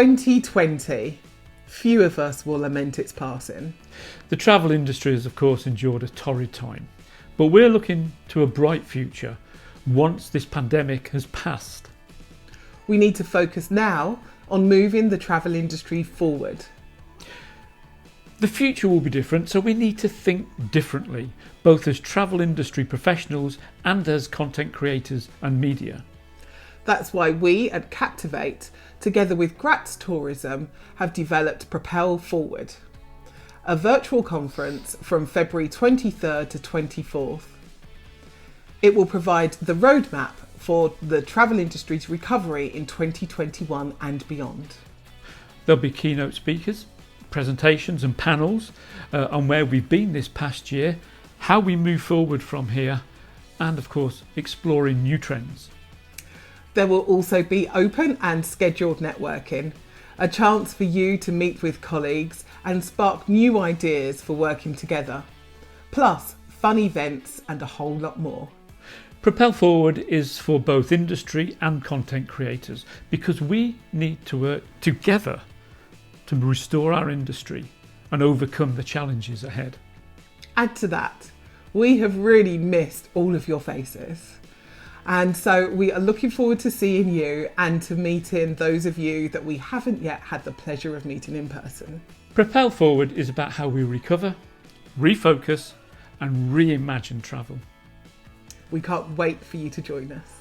2020. Few of us will lament its passing. The travel industry has of course endured a torrid time, but we're looking to a bright future once this pandemic has passed. We need to focus now on moving the travel industry forward. The future will be different, so we need to think differently, both as travel industry professionals and as content creators and media. That's why we at Captivate, together with Graz Tourism, have developed Propel Forward, a virtual conference from February 23rd to 24th. It will provide the roadmap for the travel industry's recovery in 2021 and beyond. There'll be keynote speakers, presentations and panels on where we've been this past year, how we move forward from here, and of course exploring new trends. There will also be open and scheduled networking, a chance for you to meet with colleagues and spark new ideas for working together, plus fun events and a whole lot more. Propel Forward is for both industry and content creators because we need to work together to restore our industry and overcome the challenges ahead. Add to that, we have really missed all of your faces. And so we are looking forward to seeing you and to meeting those of you that we haven't yet had the pleasure of meeting in person. Propel Forward is about how we recover, refocus and reimagine travel. We can't wait for you to join us.